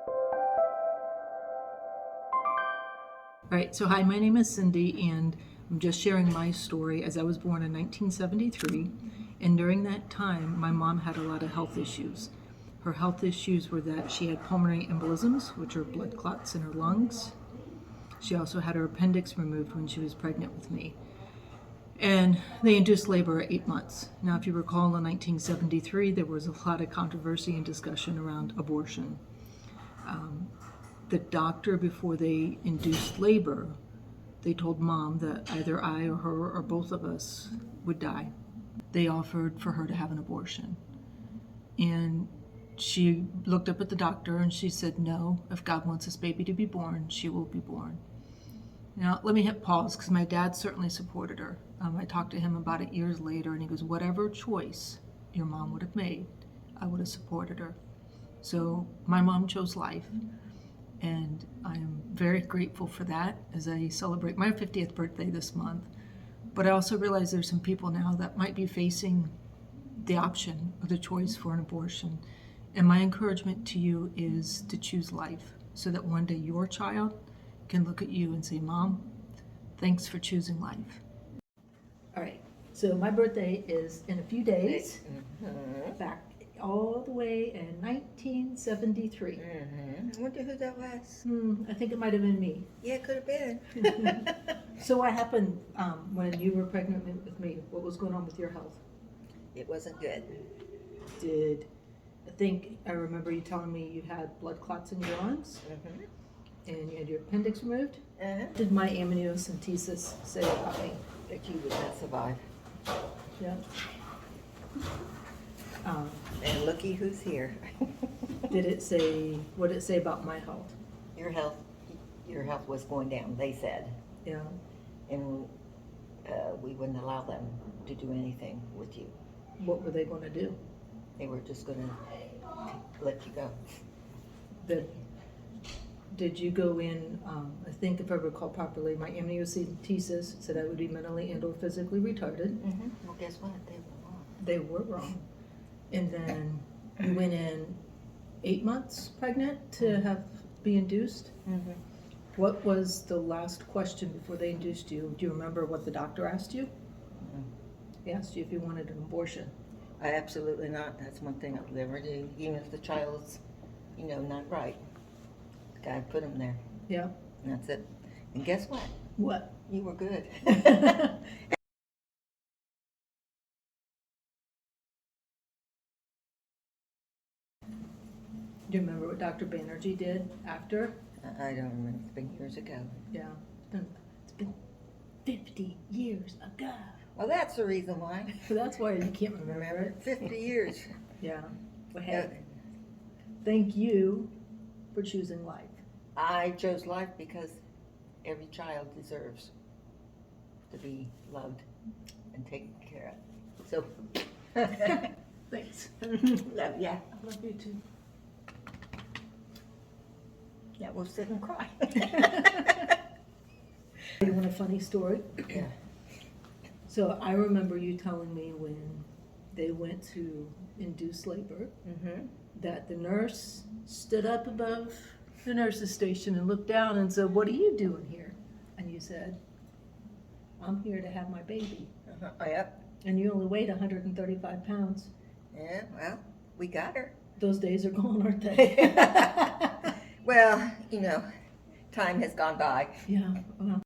All right, so hi, my name is Cindy, and I'm just sharing my story as I was born in 1973. And during that time, my mom had a lot of health issues. Her health issues were that she had pulmonary embolisms, which are blood clots in her lungs. She also had her appendix removed when she was pregnant with me. And they induced labor at 8 months. Now, if you recall, in 1973, there was a lot of controversy and discussion around abortion. The doctor, before they induced labor, they told mom that either I or her or both of us would die. They offered for her to have an abortion. And she looked up at the doctor and she said, no, if God wants this baby to be born, she will be born. Now, let me hit pause because my dad certainly supported her. I talked to him about it years later, and he goes, whatever choice your mom would have made, I would have supported her. So my mom chose life, and I am very grateful for that as I celebrate my 50th birthday this month. But I also realize there's some people now that might be facing the option or the choice for an abortion. And my encouragement to you is to choose life so that one day your child can look at you and say, Mom, thanks for choosing life. All right, so my birthday is in a few days, back all the way in 1973. I wonder who that was. I think it might have been me. Yeah, it could have been. So what happened when you were pregnant with me? What was going on with your health? It wasn't good. I remember you telling me you had blood clots in your lungs and you had your appendix removed. What did my amniocentesis say about me? That you would not survive. Yeah. And looky who's here. What did it say about my health? Your health was going down, they said. Yeah. And we wouldn't allow them to do anything with you. What were they going to do? They were just going to let you go. Did you go in, I think if I recall properly, my amniocentesis said I would be mentally and or physically retarded. Well, guess what? They were wrong. They were wrong. And then you went in 8 months pregnant to be induced. What was the last question before they induced you? Do you remember what the doctor asked you? He asked you if you wanted an abortion. I absolutely not. That's one thing I'll never do, even if the child's, not right. God put him there. Yeah. And that's it. And guess what? What? You were good. Do you remember what Dr. Banerjee did after? I don't remember. It's been years ago. Yeah. It's been 50 years ago. Well, that's the reason why. So that's why you can't remember it. 50 years. Yeah. Well, hey, thank you for choosing life. I chose life because every child deserves to be loved and taken care of. So, Thanks. love ya. I love you too. Yeah, we'll sit and cry. You want a funny story? Yeah. So I remember you telling me when they went to induce labor that the nurse stood up above the nurse's station and looked down and said, what are you doing here? And you said, I'm here to have my baby. Yep. And you only weighed 135 pounds. Yeah, well, we got her. Those days are gone, aren't they? Well, time has gone by. Yeah, well,